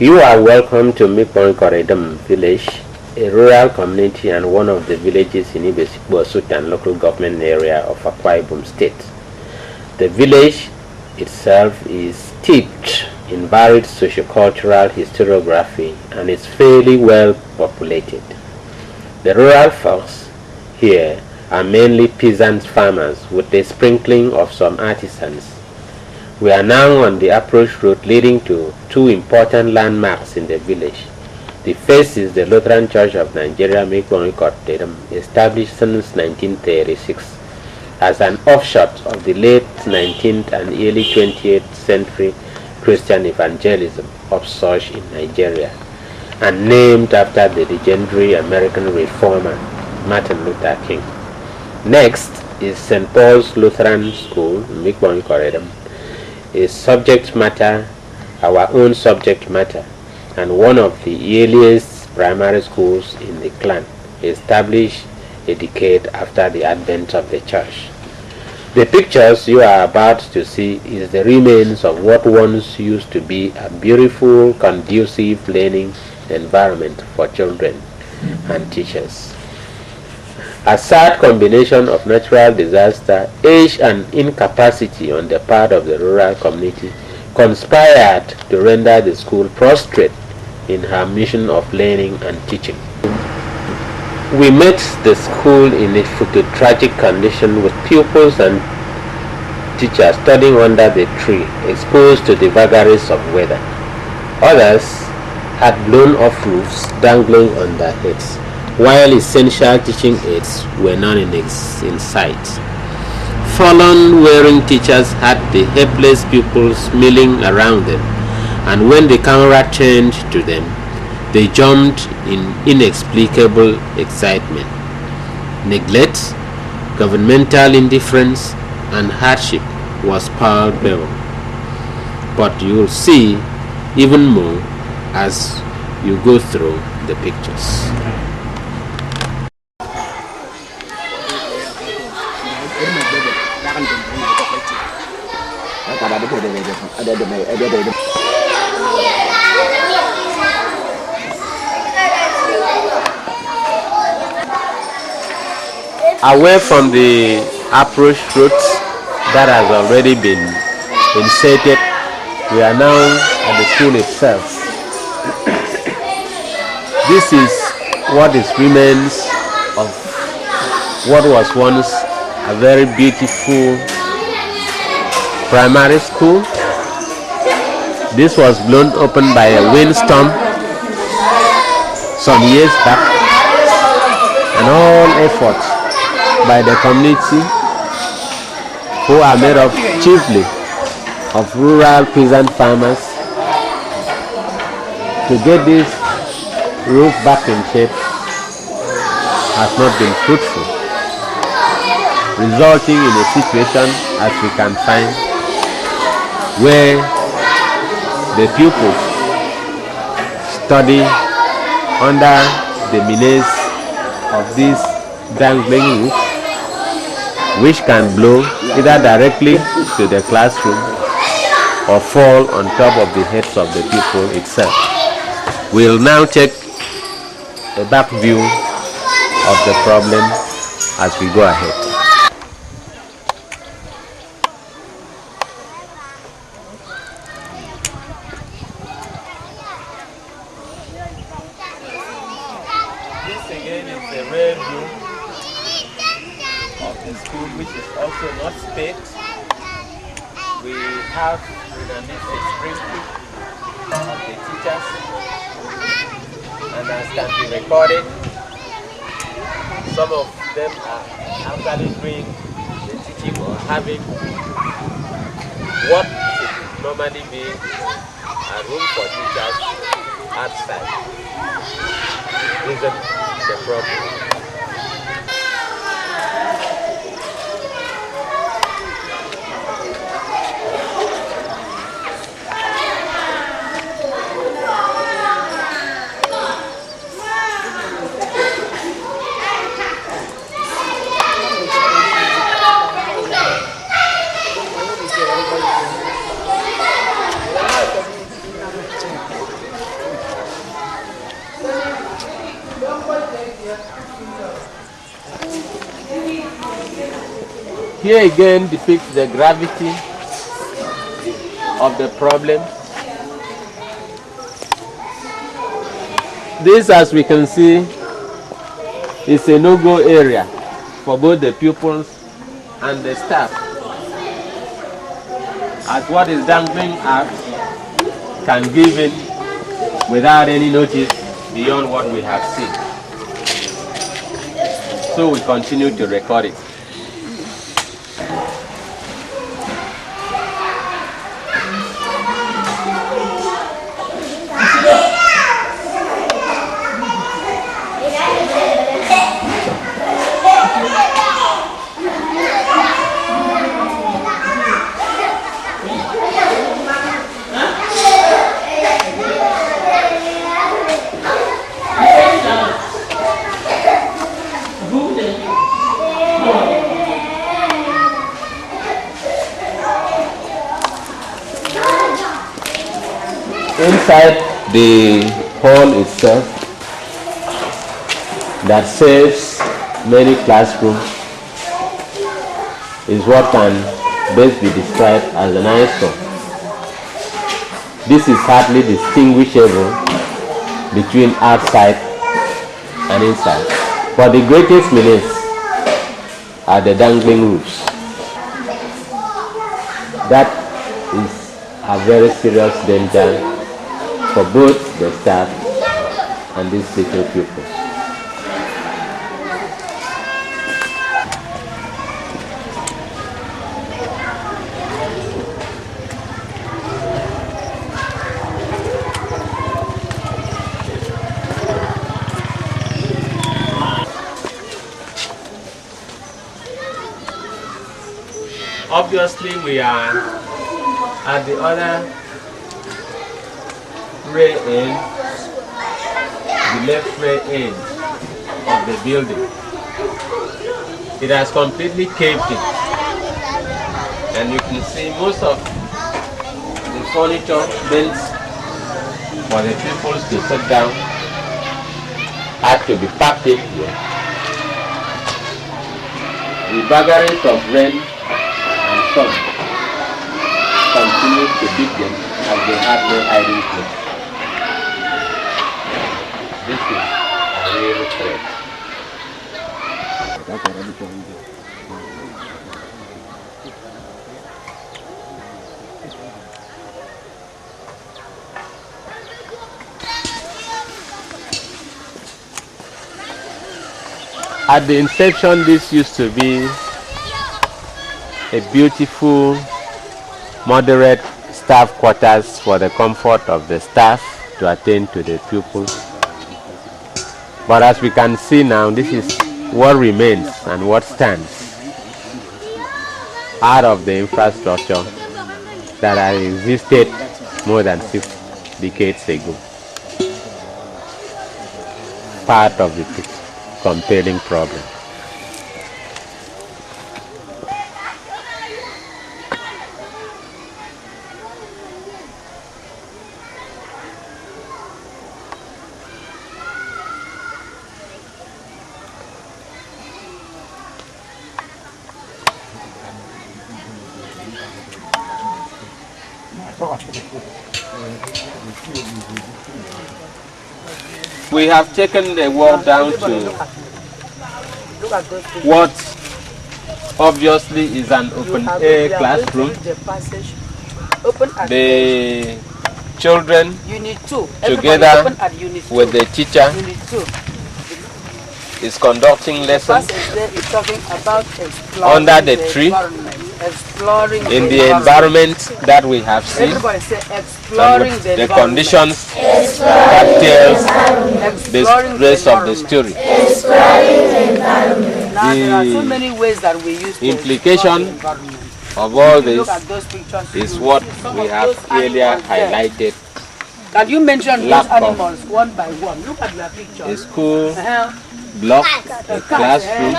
You are welcome to Mbikpong Edim village, a rural community and one of the villages in Ibesikpo, Asutan local government area of Akwa Ibom State. The village itself is steeped in varied sociocultural historiography and is fairly well populated. The rural folks here are mainly peasant farmers with a sprinkling of some artisans. We are now on the approach road leading to two important landmarks in the village. The first is the Lutheran Church of Nigeria, Mbikpong Ikot, Edim, established since 1936 as an offshoot of the late 19th and early 20th century Christian evangelism upsurge in Nigeria, and named after the legendary American reformer Martin Luther King. Next is St. Paul's Lutheran School, Mbikpong Ikot, Edim, is subject matter, our own subject matter, and one of the earliest primary schools in the clan, established a decade after the advent of the church. The pictures you are about to see is the remains of what once used to be a beautiful, conducive learning environment for children and teachers. A sad combination of natural disaster, age and incapacity on the part of the rural community conspired to render the school prostrate in her mission of learning and teaching. We met the school in a tragic condition with pupils and teachers studying under the tree, exposed to the vagaries of weather. Others had blown off roofs dangling on their heads, while essential teaching aids were none in sight. Fallen, wearing teachers had the helpless pupils milling around them, and when the camera turned to them, they jumped in inexplicable excitement. Neglect, governmental indifference, and hardship was palpable. But you'll see even more as you go through the pictures. Away from the approach route that has already been inserted, we are now at the school itself. This is what is remains of what was once a very beautiful primary school. This was blown open by a windstorm some years back, and all efforts by the community, who are made up chiefly of rural peasant farmers, to get this roof back in shape has not been fruitful, resulting in a situation, as we can find, where the pupils study under the menace of this dangling roof, which can blow either directly to the classroom or fall on top of the heads of the pupil itself. We'll now take a back view of the problem as we go ahead. This again is a rare view of the school, which is also not staked. We have in our midst a sprinkling of the teachers, and as can be recorded, some of them are actually doing the teaching or having what should normally be a room for teachers outside. Isn't the problem? Here again depicts the gravity of the problem. This, as we can see, is a no-go area for both the pupils and the staff, as what is dangling out can give in without any notice beyond what we have seen. So we continue to record it. Inside the hall itself, that serves many classrooms, is what can best be described as an eyesore. This is hardly distinguishable between outside and inside. But the greatest menace are the dangling roofs. That is a very serious danger for both the staff and these little pupils. Obviously, we are at the other rear end, the left rear end of the building. It has completely caved in, and you can see most of the furniture built for the pupils to sit down had to be packed in here. The vagaries of rain and sun continue to beat them as they have no hiding place. This is a real threat. At the inception, this used to be a beautiful, moderate staff quarters for the comfort of the staff to attend to the pupils. But as we can see now, this is what remains and what stands out of the infrastructure that had existed more than 6 decades ago. Part of the compelling problem. We have taken the work down to what obviously is an open-air classroom. The children, together with the teacher, is conducting lessons under the tree in the environment that we have seen, and the conditions that tells the rest of the story. The implication of all this is what we have earlier highlighted. Can you mention those animals one by one? Look at their picture. A school block, a classroom,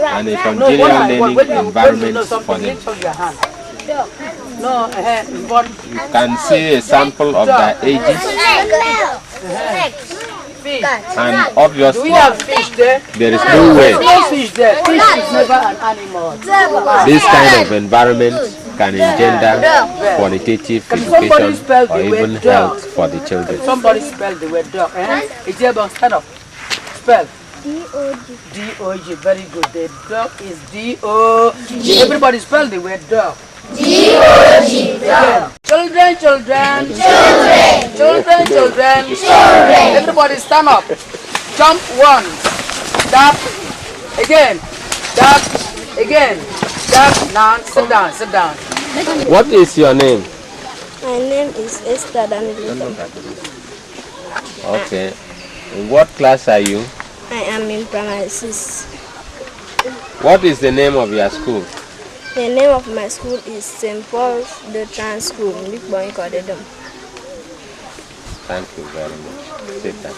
and a continual learning environment for them. You can see a sample of their ages Fish. And obviously, Do we have fish there? there is no way There's no fish there. Fish is never an animal. this kind of environment can engender qualitative education or even health for the children. Somebody spell the word dog. It's here, stand up. Spell. D-O-G. D-O-G. Very good. The dog is D-O-G. Everybody spell the word dog. D-O-G. Dog. Children, children. Children. Children, children. Children. Everybody stand up. Jump once. Tap. Again. Tap. Again. Tap. Now sit down. Sit down. What is your name? My name is Esther Danilo. Okay. In what class are you? I am in primary 6. What is the name of your school? The name of my school is St. Paul's Lutheran School, Mbikpong, Ikot, Edim. Thank you very much. Sit down.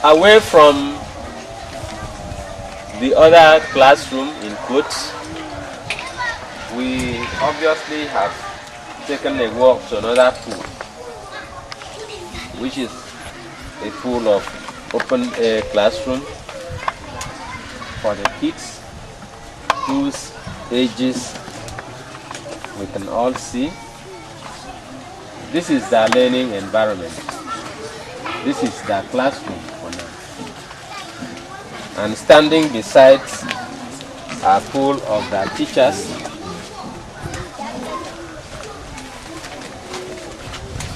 Away from the other classroom in quotes, we obviously have taken a walk to another pool, which is a pool of open air classroom for the kids whose ages we can all see. This is their learning environment. This is their classroom for now. And standing beside a pool of their teachers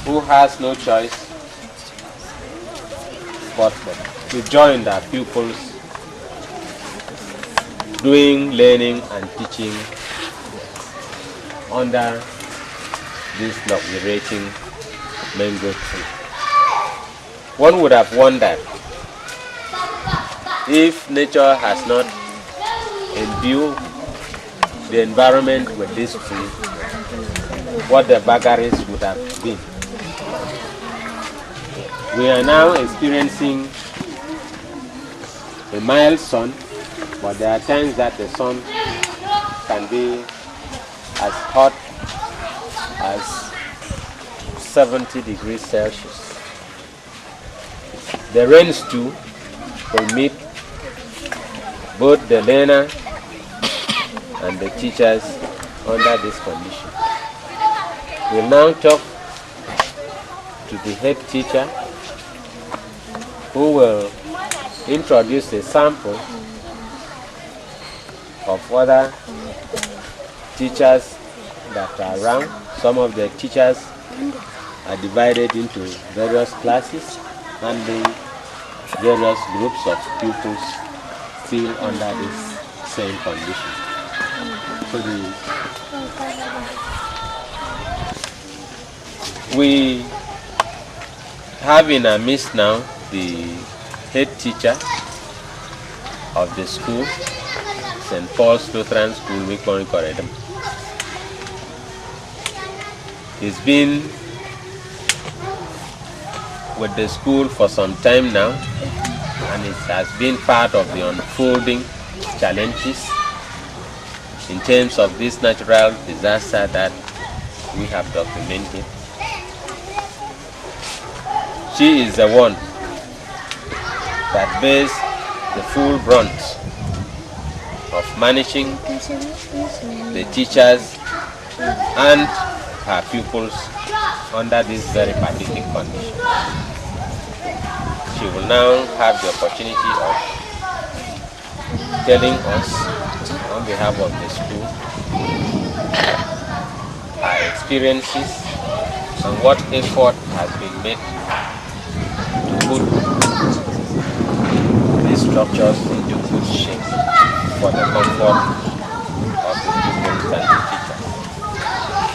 who has no choice but to join their pupils doing learning and teaching under this luxuriating mango tree. One would have wondered if nature has not imbued the environment with this tree, what the vagaries would have been. We are now experiencing a mild sun, but there are times that the sun can be as hot as 70 degrees Celsius. The rains too will meet both the learner and the teachers under this condition. We'll now talk to the head teacher, who will introduce a sample of other teachers that are around. Some of the teachers are divided into various classes, handling various groups of pupils still under this same condition. So we have in our midst now the head teacher of the school, St. Paul's Lutheran School, Mbikpong, Ikot, Edim. He's been with the school for some time now, and it has been part of the unfolding challenges in terms of this natural disaster that we have documented. She is the one that bears the full brunt of managing the teachers and her pupils under this very pathetic condition. She will now have the opportunity of telling us on behalf of the school her experiences and what effort has been made to put these structures into good shape for the comfort of the pupils and the teachers.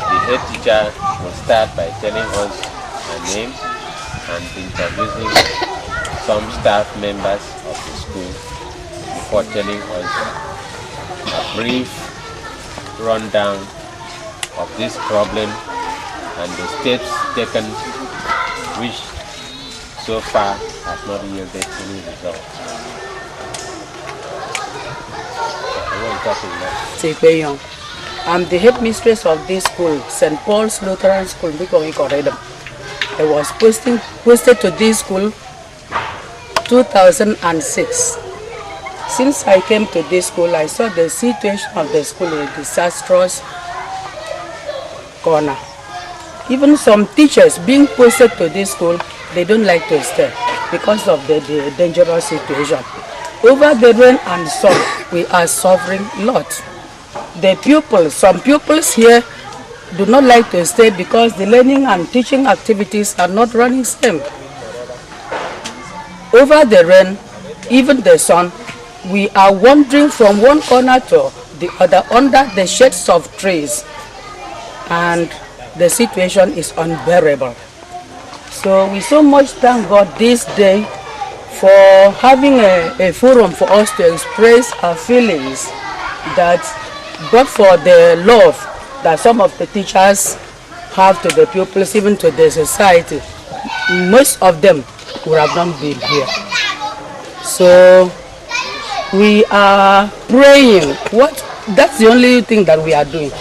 The head teacher will start by telling us her name and introducing some staff members of the school before telling us a brief rundown of this problem and the steps taken, which so far has not yielded any result. I'm the headmistress of this school, St. Paul's Lutheran School, Mbikpong, Ikot, Edim. I was posted to this school 2006. Since I came to this school, I saw the situation of the school in a disastrous corner. Even some teachers being posted to this school, they don't like to stay because of the dangerous situation. Over the rain and sun, we are suffering a lot. The pupils, some pupils here do not like to stay because the learning and teaching activities are not running same. Over the rain, even the sun, we are wandering from one corner to the other under the shades of trees, and the situation is unbearable. So we so much thank God this day for having a forum for us to express our feelings, that but for the love that some of the teachers have to the pupils, even to the society, most of them would have not been here. So we are praying. That's the only thing that we are doing.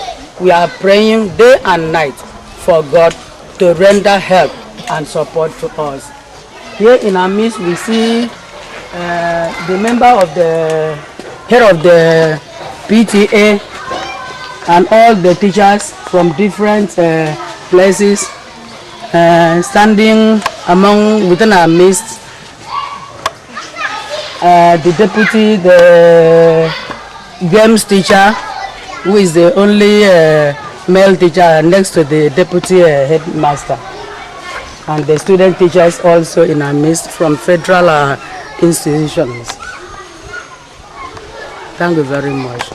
We are praying day and night for God to render help and support to us. Here in our midst, we see the member of the head of the PTA and all the teachers from different places standing within our midst. The deputy, the games teacher, who is the only male teacher next to the deputy headmaster, and the student teachers also in our midst from federal institutions. Thank you very much.